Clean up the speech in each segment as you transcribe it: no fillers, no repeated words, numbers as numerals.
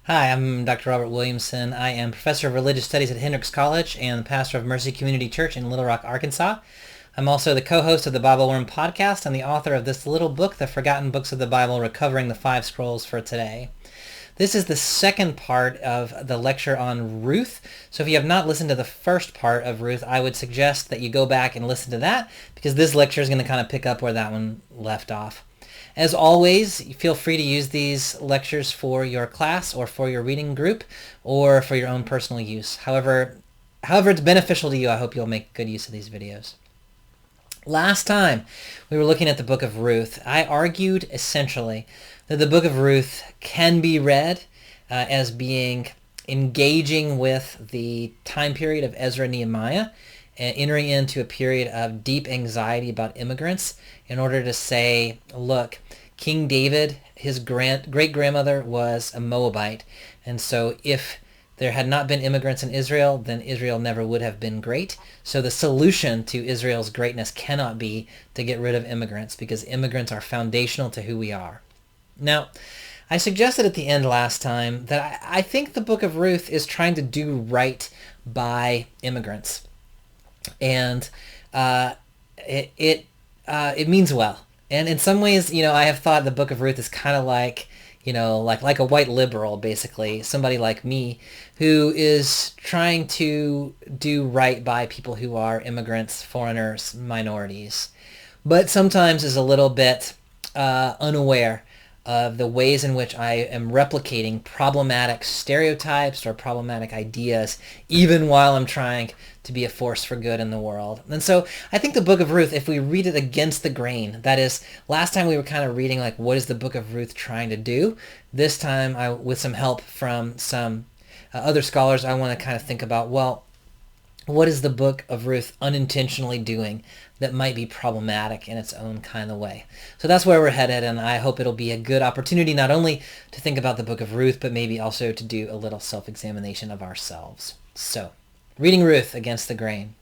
Hi, I'm Dr. Robert Williamson. I am Professor of Religious Studies at Hendrix College and pastor of Mercy Community Church in Little Rock, Arkansas. I'm also the co-host of the Bible Worm podcast and the author of this little book, The Forgotten Books of the Bible, Recovering the Five Scrolls for Today. This is the second part of the lecture on Ruth. So if you have not listened to the first part of Ruth, I would suggest that you go back and listen to that because this lecture is going to kind of pick up where that one left off. As always, feel free to use these lectures for your class or for your reading group or for your own personal use. However it's beneficial to you, I hope you'll make good use of these videos. Last time we were looking at the book of Ruth, I argued essentially that the book of Ruth can be read as being engaging with the time period of Ezra and Nehemiah, entering into a period of deep anxiety about immigrants in order to say, look, King David, his great-grandmother was a Moabite, and so if there had not been immigrants in Israel, then Israel never would have been great. So the solution to Israel's greatness cannot be to get rid of immigrants, because immigrants are foundational to who we are. Now, I suggested at the end last time that I think the book of Ruth is trying to do right by immigrants. And it means well. And in some ways, I have thought the book of Ruth is kind of like, like a white liberal, basically, somebody like me who is trying to do right by people who are immigrants, foreigners, minorities, but sometimes is a little bit unaware of the ways in which I am replicating problematic stereotypes or problematic ideas, even while I'm trying to be a force for good in the world. And so I think the book of Ruth, if we read it against the grain, that is, last time we were kind of reading like, what is the book of Ruth trying to do? This time, with some help from some other scholars, I want to kind of think about, well, what is the book of Ruth unintentionally doing that might be problematic in its own kind of way? So that's where we're headed, and I hope it'll be a good opportunity not only to think about the book of Ruth, but maybe also to do a little self-examination of ourselves. So, reading Ruth against the grain.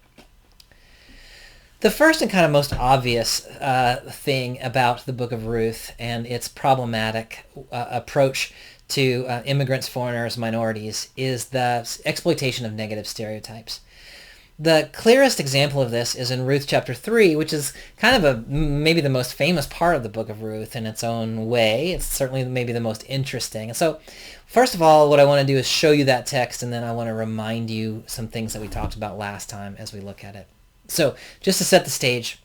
The first and kind of most obvious thing about the book of Ruth and its problematic approach to immigrants, foreigners, minorities is the exploitation of negative stereotypes. The clearest example of this is in Ruth chapter 3, which is kind of maybe the most famous part of the book of Ruth in its own way. It's certainly maybe the most interesting. And so, first of all, what I want to do is show you that text, and then I want to remind you some things that we talked about last time as we look at it. So, just to set the stage,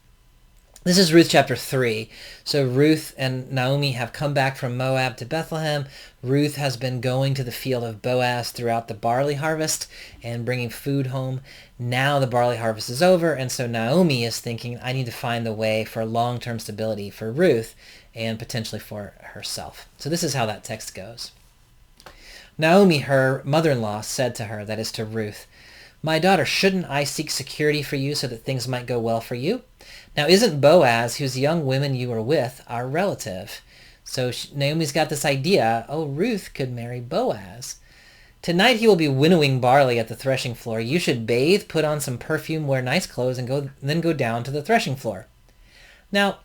this is Ruth chapter 3. So Ruth and Naomi have come back from Moab to Bethlehem. Ruth has been going to the field of Boaz throughout the barley harvest and bringing food home. Now the barley harvest is over, and so Naomi is thinking, I need to find the way for long-term stability for Ruth and potentially for herself. So this is how that text goes. Naomi, her mother-in-law, said to her, that is to Ruth, my daughter, shouldn't I seek security for you so that things might go well for you? Now, isn't Boaz, whose young women you were with, our relative? So Naomi's got this idea, Ruth could marry Boaz. Tonight he will be winnowing barley at the threshing floor. You should bathe, put on some perfume, wear nice clothes, and then go down to the threshing floor. Now,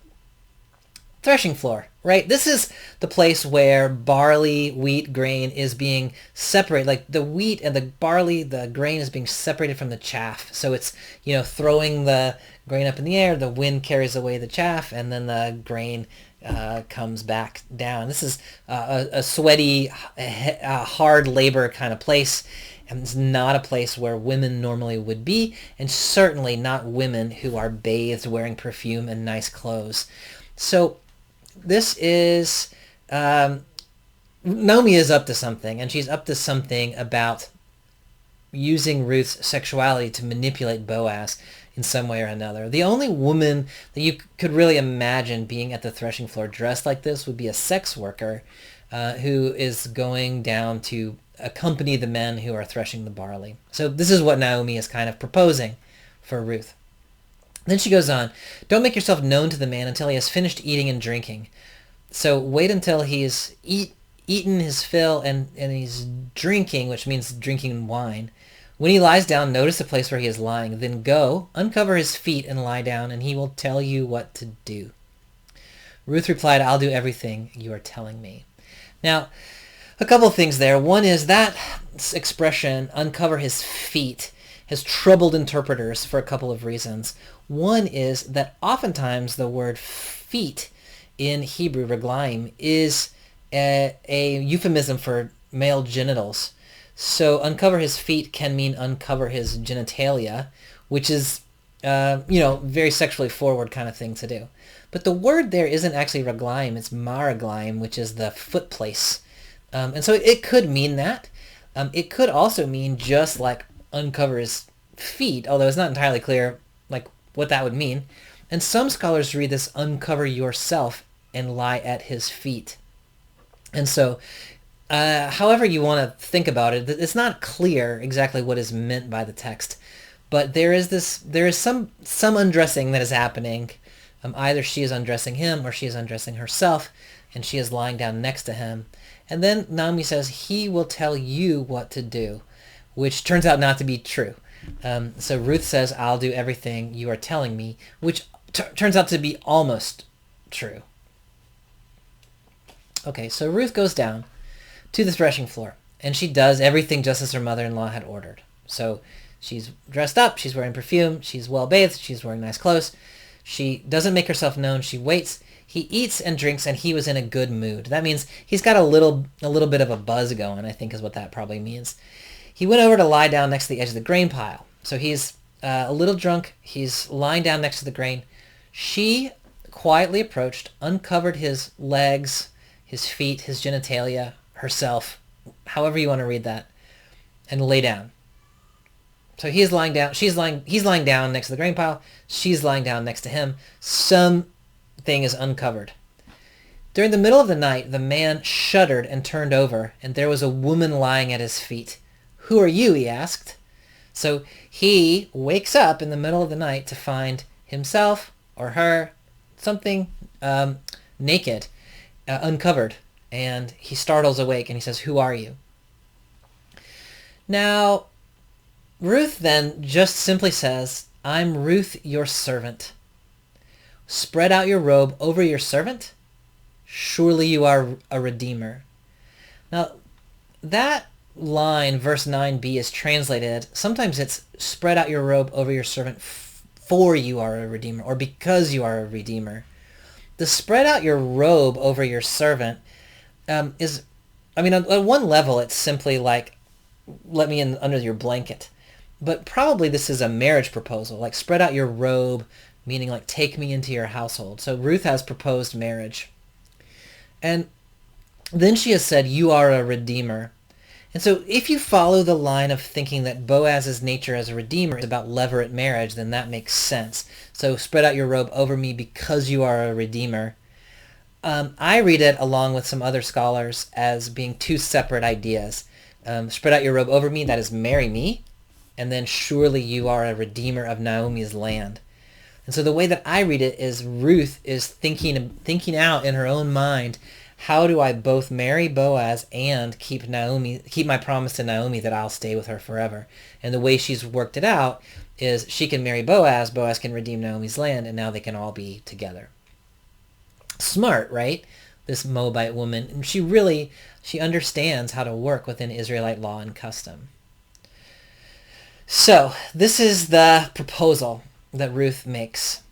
threshing floor, right? This is the place where barley, wheat, grain is being separated. Like the wheat and the barley, the grain is being separated from the chaff. So it's, throwing the grain up in the air, the wind carries away the chaff, and then the grain comes back down. This is a sweaty, hard labor kind of place. And it's not a place where women normally would be, and certainly not women who are bathed, wearing perfume and nice clothes. So this is, Naomi is up to something, and she's up to something about using Ruth's sexuality to manipulate Boaz in some way or another. The only woman that you could really imagine being at the threshing floor dressed like this would be a sex worker who is going down to accompany the men who are threshing the barley. So this is what Naomi is kind of proposing for Ruth. Then she goes on, don't make yourself known to the man until he has finished eating and drinking. So wait until he's eaten his fill and he's drinking, which means drinking wine. When he lies down, notice the place where he is lying. Then go, uncover his feet and lie down, and he will tell you what to do. Ruth replied, I'll do everything you are telling me. Now, A couple of things there. One is that expression, uncover his feet, has troubled interpreters for a couple of reasons. One is that oftentimes the word feet in Hebrew, reglaim, is a euphemism for male genitals. So uncover his feet can mean uncover his genitalia, which is, very sexually forward kind of thing to do. But the word there isn't actually reglaim, it's maraglaim, which is the foot place. And so it could mean that. It could also mean just like uncover his feet, although it's not entirely clear like what that would mean. And some scholars read this uncover yourself and lie at his feet. And so however you want to think about it, it's not clear exactly what is meant by the text. But there is some undressing that is happening. Either she is undressing him or she is undressing herself, and she is lying down next to him. And then Naomi says, he will tell you what to do, which turns out not to be true. So Ruth says, I'll do everything you are telling me, which turns out to be almost true. Okay, so Ruth goes down to the threshing floor, and she does everything just as her mother-in-law had ordered. So she's dressed up, she's wearing perfume, she's well-bathed, she's wearing nice clothes. She doesn't make herself known, she waits. He eats and drinks, and he was in a good mood. That means he's got a little bit of a buzz going, I think is what that probably means. He went over to lie down next to the edge of the grain pile. So he's a little drunk. He's lying down next to the grain. She quietly approached, uncovered his legs, his feet, his genitalia, herself, however you want to read that, and lay down. So he's lying down. He's lying down next to the grain pile. She's lying down next to him. Something is uncovered. During the middle of the night, the man shuddered and turned over, and there was a woman lying at his feet. Who are you? He asked. So he wakes up in the middle of the night to find himself or her, something naked, uncovered, and he startles awake and he says, who are you? Now, Ruth then just simply says, I'm Ruth, your servant. Spread out your robe over your servant. Surely you are a redeemer. Now, that line, verse 9b, is translated, sometimes it's spread out your robe over your servant for you are a redeemer, or because you are a redeemer. The spread out your robe over your servant is, at one level, it's simply like, let me in under your blanket. But probably this is a marriage proposal, like spread out your robe, meaning like take me into your household. So Ruth has proposed marriage. And then she has said, you are a redeemer. And so if you follow the line of thinking that Boaz's nature as a redeemer is about levirate marriage, then that makes sense. So spread out your robe over me because you are a redeemer. I read it along with some other scholars as being two separate ideas. Spread out your robe over me, that is marry me. And then surely you are a redeemer of Naomi's land. And so the way that I read it is Ruth is thinking out in her own mind, how do I both marry Boaz and keep my promise to Naomi that I'll stay with her forever? And the way she's worked it out is she can marry Boaz, Boaz can redeem Naomi's land, and now they can all be together. Smart, right? This Moabite woman. And she understands how to work within Israelite law and custom. So this is the proposal that Ruth makes.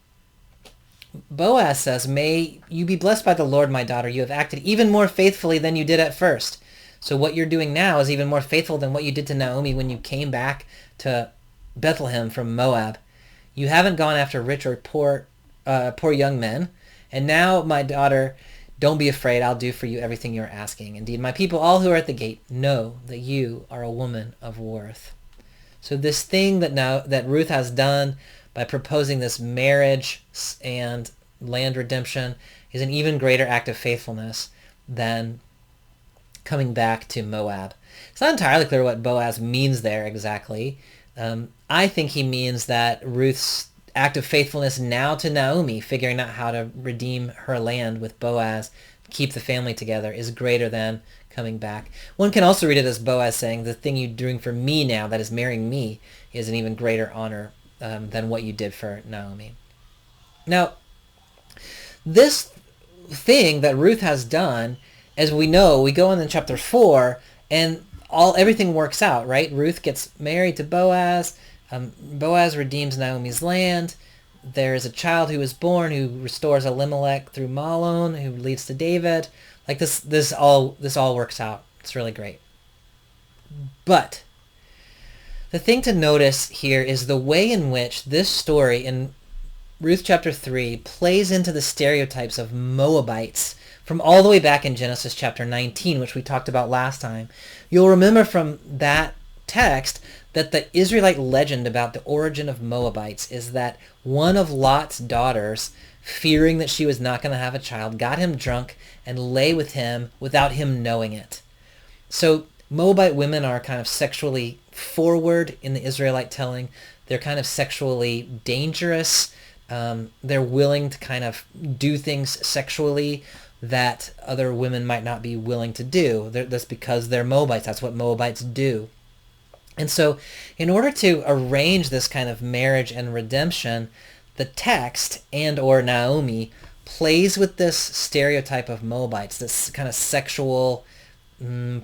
Boaz says, may you be blessed by the Lord, my daughter. You have acted even more faithfully than you did at first. So what you're doing now is even more faithful than what you did to Naomi when you came back to Bethlehem from Moab. You haven't gone after rich or poor young men. And now, my daughter, don't be afraid. I'll do for you everything you're asking. Indeed, my people, all who are at the gate, know that you are a woman of worth. So this thing that Ruth has done by proposing this marriage and land redemption is an even greater act of faithfulness than coming back to Moab. It's not entirely clear what Boaz means there exactly. I think he means that Ruth's act of faithfulness now to Naomi, figuring out how to redeem her land with Boaz, keep the family together, is greater than coming back. One can also read it as Boaz saying, the thing you're doing for me now, that is marrying me, is an even greater honor than what you did for Naomi. Now, this thing that Ruth has done as we know, we go in chapter 4, and everything works out, right? Ruth gets married to Boaz. Boaz redeems Naomi's land. There is a child who is born who restores Elimelech through Mahlon, who leads to David. Like this all works out. It's really great. But the thing to notice here is the way in which this story in Ruth chapter 3 plays into the stereotypes of Moabites from all the way back in Genesis chapter 19, which we talked about last time. You'll remember from that text that the Israelite legend about the origin of Moabites is that one of Lot's daughters, fearing that she was not going to have a child, got him drunk and lay with him without him knowing it. So Moabite women are kind of sexually forward in the Israelite telling. They're kind of sexually dangerous. They're willing to kind of do things sexually that other women might not be willing to do. That's because they're Moabites. That's what Moabites do. And so in order to arrange this kind of marriage and redemption, the text and or Naomi plays with this stereotype of Moabites, this kind of sexual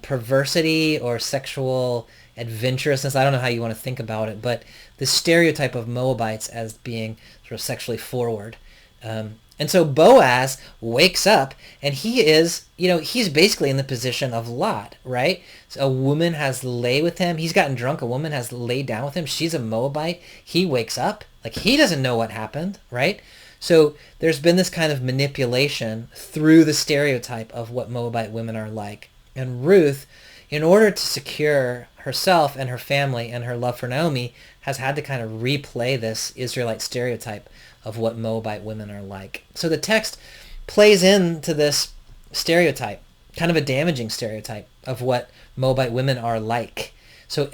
perversity or sexual adventurousness. I don't know how you want to think about it, but the stereotype of Moabites as being sort of sexually forward. And so Boaz wakes up, and he is, he's basically in the position of Lot, right? So a woman has lay with him. He's gotten drunk. A woman has laid down with him. She's a Moabite. He wakes up. Like, he doesn't know what happened, right? So there's been this kind of manipulation through the stereotype of what Moabite women are like. And Ruth, in order to secure herself and her family and her love for Naomi, has had to kind of replay this Israelite stereotype of what Moabite women are like. So the text plays into this stereotype, kind of a damaging stereotype of what Moabite women are like. So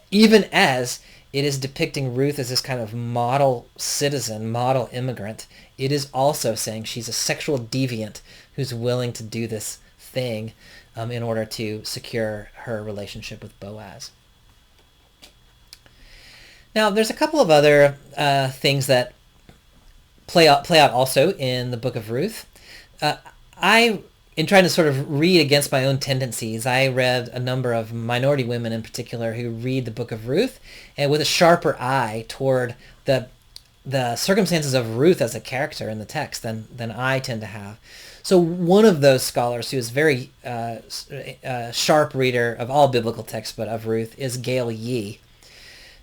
even as it is depicting Ruth as this kind of model citizen, model immigrant, it is also saying she's a sexual deviant who's willing to do this thing in order to secure her relationship with Boaz. Now, there's a couple of other things that play out also in the book of Ruth. In trying to sort of read against my own tendencies, I read a number of minority women in particular who read the book of Ruth and with a sharper eye toward the circumstances of Ruth as a character in the text than I tend to have. So one of those scholars who is very sharp reader of all biblical texts but of Ruth is Gail Yee.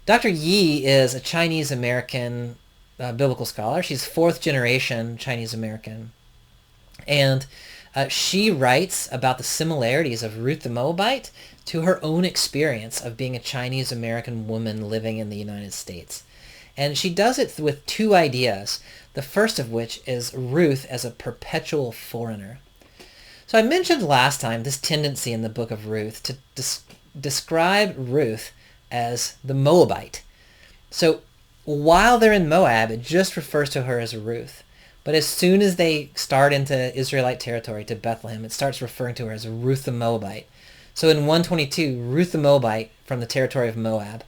Dr. Yee is a Chinese-American biblical scholar. She's fourth generation Chinese-American. And she writes about the similarities of Ruth the Moabite to her own experience of being a Chinese-American woman living in the United States. And she does it with two ideas, the first of which is Ruth as a perpetual foreigner. So I mentioned last time this tendency in the book of Ruth to describe Ruth as the Moabite. So while they're in Moab, it just refers to her as Ruth. But as soon as they start into Israelite territory, to Bethlehem, it starts referring to her as Ruth the Moabite. So in 122, Ruth the Moabite from the territory of Moab.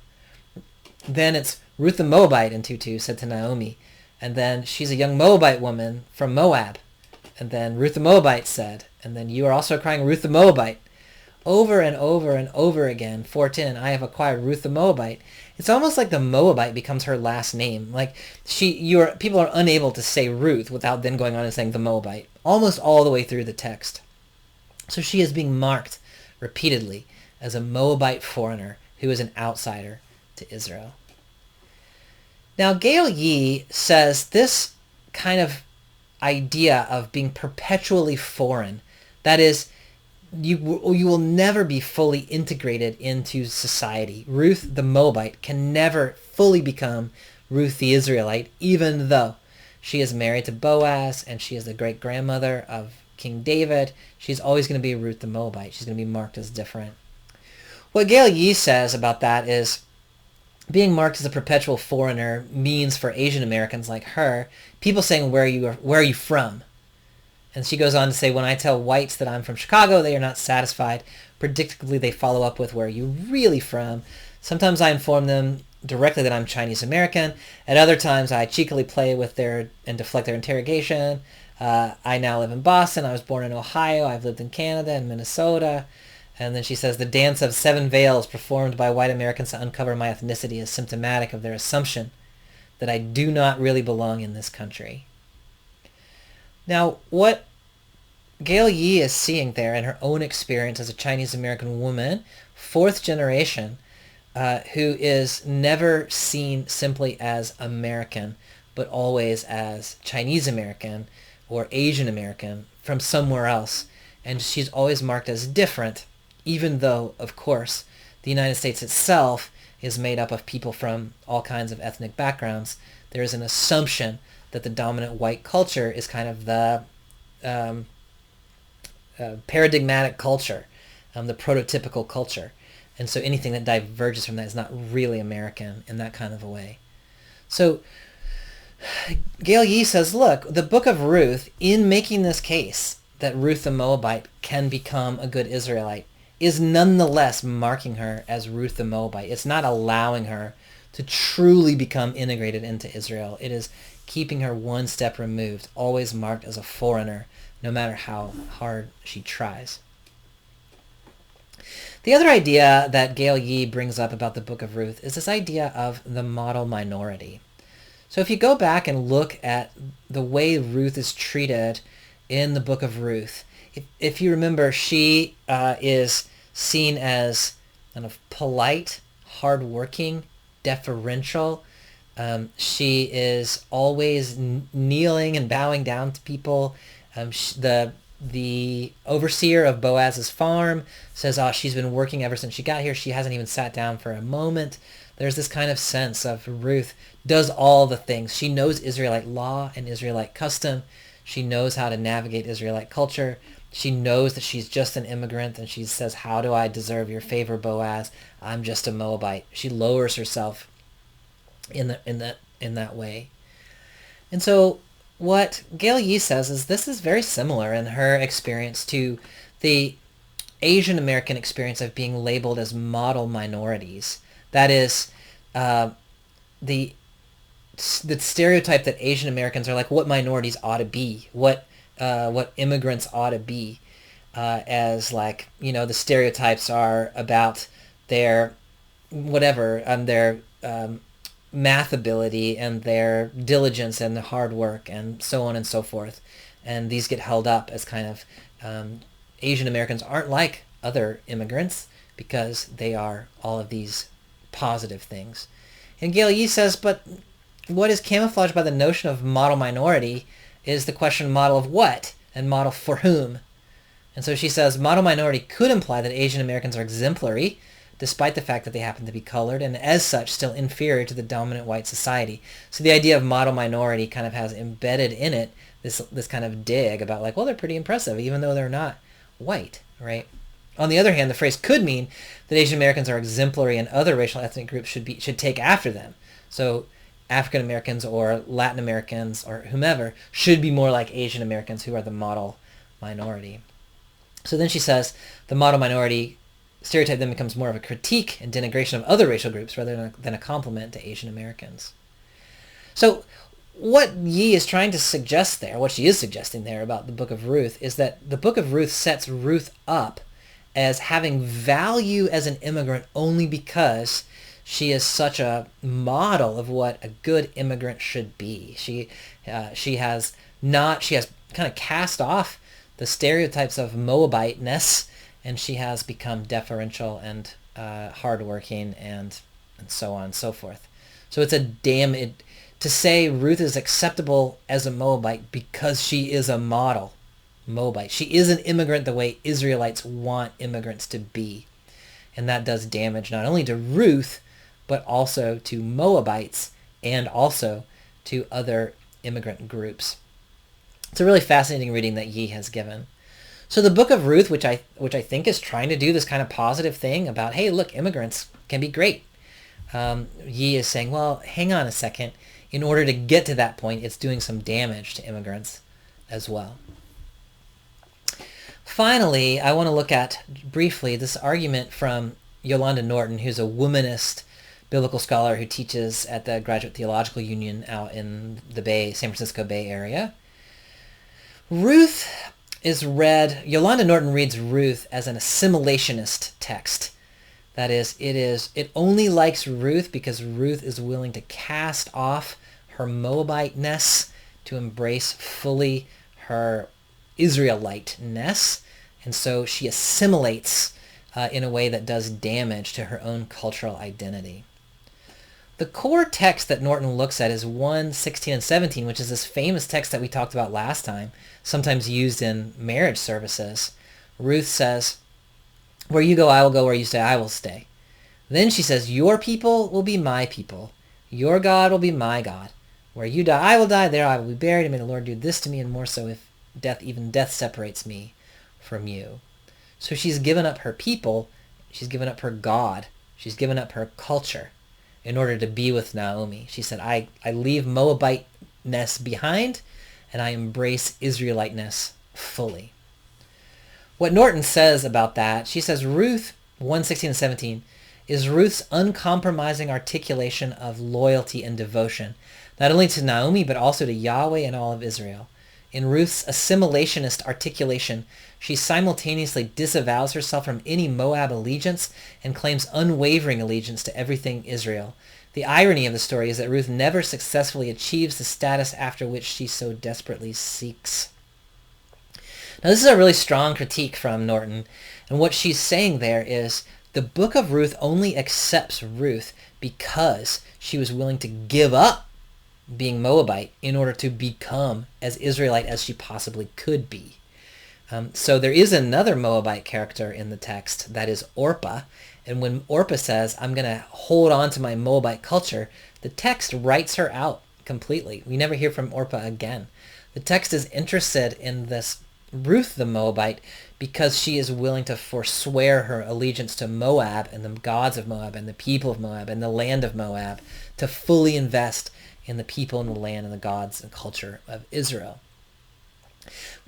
Then it's Ruth the Moabite in 2:2 said to Naomi. And then she's a young Moabite woman from Moab. And then Ruth the Moabite said, and then you are also crying Ruth the Moabite. Over and over and over again, 4:10, I have acquired Ruth the Moabite. It's almost like the Moabite becomes her last name. Like people are unable to say Ruth without then going on and saying the Moabite, almost all the way through the text. So she is being marked repeatedly as a Moabite foreigner who is an outsider to Israel. Now, Gail Yee says this kind of idea of being perpetually foreign, that is, you will never be fully integrated into society. Ruth the Moabite can never fully become Ruth the Israelite, even though she is married to Boaz and she is the great-grandmother of King David. She's always going to be Ruth the Moabite. She's going to be marked as different. What Gail Yee says about that is being marked as a perpetual foreigner means for Asian Americans like her, people saying, where are you from? And she goes on to say, when I tell whites that I'm from Chicago, they are not satisfied. Predictably, they follow up with, where are you really from? Sometimes I inform them directly that I'm Chinese American. At other times, I cheekily play with and deflect their interrogation. I now live in Boston. I was born in Ohio. I've lived in Canada and Minnesota. And then she says, the dance of 7 veils performed by white Americans to uncover my ethnicity is symptomatic of their assumption that I do not really belong in this country. Now, what Gail Yee is seeing there in her own experience as a Chinese American woman, 4th generation, who is never seen simply as American, but always as Chinese American or Asian American from somewhere else. And she's always marked as different, even though, of course, the United States itself is made up of people from all kinds of ethnic backgrounds. There is an assumption that the dominant white culture is kind of the paradigmatic culture, the prototypical culture. And so anything that diverges from that is not really American in that kind of a way. So Gail Yee says, look, the book of Ruth, in making this case that Ruth the Moabite can become a good Israelite, is nonetheless marking her as Ruth the Moabite. It's not allowing her to truly become integrated into Israel. It is keeping her one step removed, always marked as a foreigner, no matter how hard she tries. The other idea that Gail Yee brings up about the book of Ruth is this idea of the model minority. So if you go back and look at the way Ruth is treated in the book of Ruth, if you remember, she is seen as kind of polite, hardworking, deferential. She is always kneeling and bowing down to people. The overseer of Boaz's farm says, she's been working ever since she got here. She hasn't even sat down for a moment. There's this kind of sense of Ruth does all the things. She knows Israelite law and Israelite custom. She knows how to navigate Israelite culture. She knows that she's just an immigrant, and she says, how do I deserve your favor, Boaz? I'm just a Moabite. She lowers herself in that way. And so what Gail Yee says is this is very similar in her experience to the Asian American experience of being labeled as model minorities. That is, the stereotype that Asian Americans are like what minorities ought to be, what immigrants ought to be, as like, the stereotypes are about their whatever, their math ability and their diligence and the hard work and so on and so forth. And these get held up as kind of Asian Americans aren't like other immigrants because they are all of these positive things. And Gail Yee says, but what is camouflaged by the notion of model minority is the question model of what and model for whom. And so she says model minority could imply that Asian Americans are exemplary despite the fact that they happen to be colored, and as such still inferior to the dominant white society. So the idea of model minority kind of has embedded in it this kind of dig about like, well, they're pretty impressive even though they're not white, right? On the other hand, the phrase could mean that Asian Americans are exemplary and other racial ethnic groups should take after them. So African Americans or Latin Americans or whomever should be more like Asian Americans, who are the model minority. So then she says the model minority stereotype then becomes more of a critique and denigration of other racial groups rather than a compliment to Asian Americans. So what Yee is trying to suggest there, what she is suggesting there about the book of Ruth, is that the book of Ruth sets Ruth up as having value as an immigrant only because she is such a model of what a good immigrant should be. She has kind of cast off the stereotypes of Moabiteness, and she has become deferential and hardworking and so on and so forth. So it's to say Ruth is acceptable as a Moabite because she is a model Moabite. She is an immigrant the way Israelites want immigrants to be. And that does damage not only to Ruth, but also to Moabites and also to other immigrant groups. It's a really fascinating reading that Yee has given. So the book of Ruth, which I think is trying to do this kind of positive thing about, hey, look, immigrants can be great. Yee is saying, well, hang on a second. In order to get to that point, it's doing some damage to immigrants as well. Finally, I want to look at briefly this argument from Yolanda Norton, who's a womanist biblical scholar who teaches at the Graduate Theological Union out in the San Francisco Bay Area, Ruth is read, Yolanda Norton reads Ruth as an assimilationist text. That is, it only likes Ruth because Ruth is willing to cast off her Moabite-ness to embrace fully her Israelite-ness. And so she assimilates in a way that does damage to her own cultural identity. The core text that Norton looks at is 1:16 and 17, which is this famous text that we talked about last time, sometimes used in marriage services. Ruth says, "Where you go, I will go. Where you stay, I will stay." Then she says, "Your people will be my people. Your God will be my God. Where you die, I will die. There I will be buried. And may the Lord do this to me, and more so if even death separates me from you." So she's given up her people. She's given up her God. She's given up her culture in order to be with Naomi. She said, I leave Moabite-ness behind, and I embrace Israelite-ness fully. What Norton says about that, she says Ruth 1:16 and 17 is Ruth's uncompromising articulation of loyalty and devotion, not only to Naomi, but also to Yahweh and all of Israel. In Ruth's assimilationist articulation, she simultaneously disavows herself from any Moab allegiance and claims unwavering allegiance to everything Israel. The irony of the story is that Ruth never successfully achieves the status after which she so desperately seeks. Now, this is a really strong critique from Norton, and what she's saying there is the book of Ruth only accepts Ruth because she was willing to give up being Moabite in order to become as Israelite as she possibly could be. So there is another Moabite character in the text, that is Orpah, and when Orpah says, "I'm going to hold on to my Moabite culture," the text writes her out completely. We never hear from Orpah again. The text is interested in this Ruth the Moabite because she is willing to forswear her allegiance to Moab and the gods of Moab and the people of Moab and the land of Moab to fully invest in the people and the land and the gods and culture of Israel.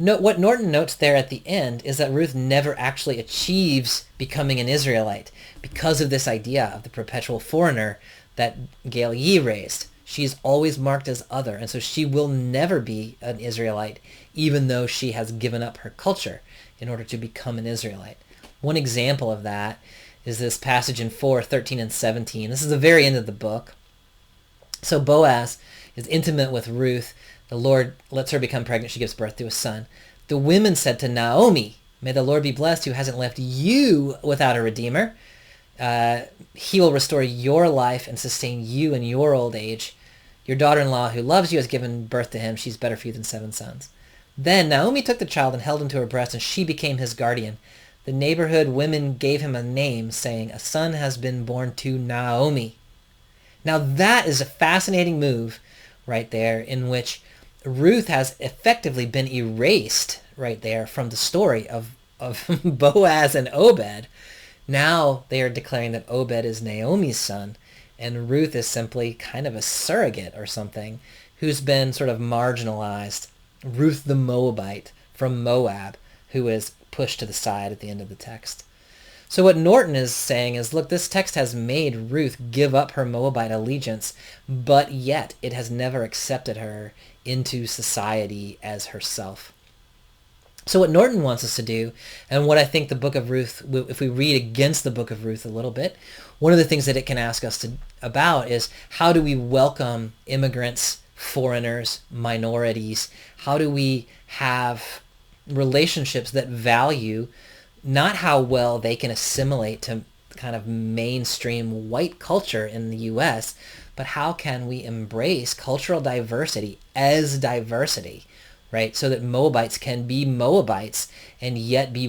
Note, what Norton notes there at the end is that Ruth never actually achieves becoming an Israelite because of this idea of the perpetual foreigner that Gail Yee raised. She is always marked as other, and so she will never be an Israelite, even though she has given up her culture in order to become an Israelite. One example of that is this passage in 4:13 and 17. This is the very end of the book. So Boaz is intimate with Ruth. The Lord lets her become pregnant. She gives birth to a son. The women said to Naomi, "May the Lord be blessed who hasn't left you without a redeemer. He will restore your life and sustain you in your old age. Your daughter-in-law who loves you has given birth to him. She's better for you than 7 sons." Then Naomi took the child and held him to her breast, and she became his guardian. The neighborhood women gave him a name, saying, "A son has been born to Naomi." Now that is a fascinating move right there, in which Ruth has effectively been erased right there from the story of Boaz and Obed. Now they are declaring that Obed is Naomi's son, and Ruth is simply kind of a surrogate or something who's been sort of marginalized. Ruth the Moabite from Moab, who is pushed to the side at the end of the text. So what Norton is saying is, look, this text has made Ruth give up her Moabite allegiance, but yet it has never accepted her into society as herself. So what Norton wants us to do, and what I think the book of Ruth, if we read against the book of Ruth a little bit, one of the things that it can ask us about is, how do we welcome immigrants, foreigners, minorities? How do we have relationships that value not how well they can assimilate to kind of mainstream white culture in the U.S., but how can we embrace cultural diversity as diversity, right? So that Moabites can be Moabites and yet be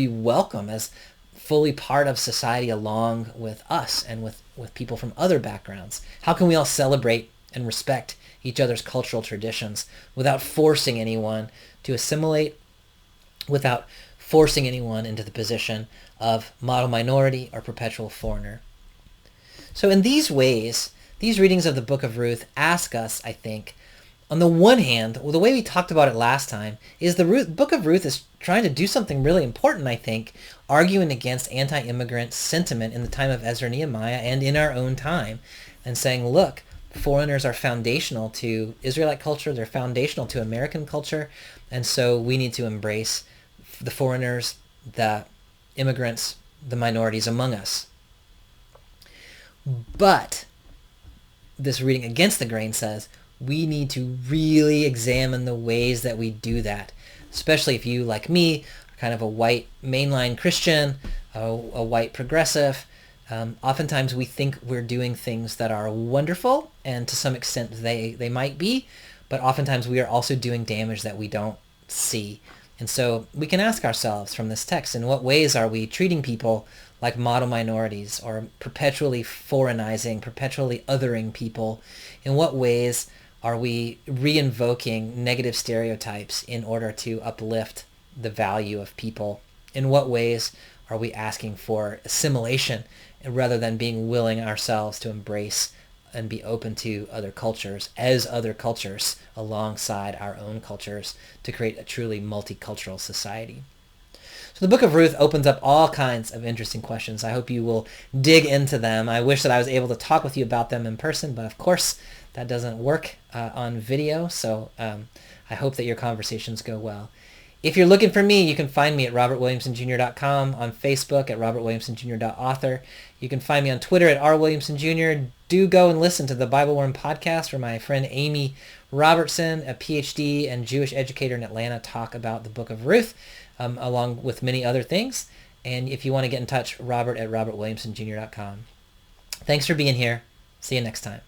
welcome as fully part of society along with us and with people from other backgrounds. How can we all celebrate and respect each other's cultural traditions without forcing anyone to assimilate, without forcing anyone into the position of model minority or perpetual foreigner? So in these ways, these readings of the book of Ruth ask us, I think, on the one hand, well, the way we talked about it last time, is the book of Ruth is trying to do something really important, I think, arguing against anti-immigrant sentiment in the time of Ezra and Nehemiah and in our own time, and saying, look, foreigners are foundational to Israelite culture. They're foundational to American culture. And so we need to embrace the foreigners, the immigrants, the minorities among us. But this reading against the grain says we need to really examine the ways that we do that, especially if you, like me, are kind of a white mainline Christian, a white progressive. Oftentimes we think we're doing things that are wonderful, and to some extent they might be, but oftentimes we are also doing damage that we don't see. And so we can ask ourselves from this text, in what ways are we treating people like model minorities, or perpetually foreignizing, perpetually othering people? In what ways are we reinvoking negative stereotypes in order to uplift the value of people? In what ways are we asking for assimilation rather than being willing ourselves to embrace and be open to other cultures as other cultures alongside our own cultures to create a truly multicultural society? So the book of Ruth opens up all kinds of interesting questions. I hope you will dig into them. I wish that I was able to talk with you about them in person, but of course that doesn't work on video, so I hope that your conversations go well. If you're looking for me, you can find me at robertwilliamsonjr.com, on Facebook at robertwilliamsonjr.author. You can find me on Twitter at rwilliamsonjr. Do go and listen to the Bible Worm podcast, where my friend Amy Robertson, a PhD and Jewish educator in Atlanta, talk about the book of Ruth, along with many other things. And if you want to get in touch, Robert at robertwilliamsonjr.com. Thanks for being here. See you next time.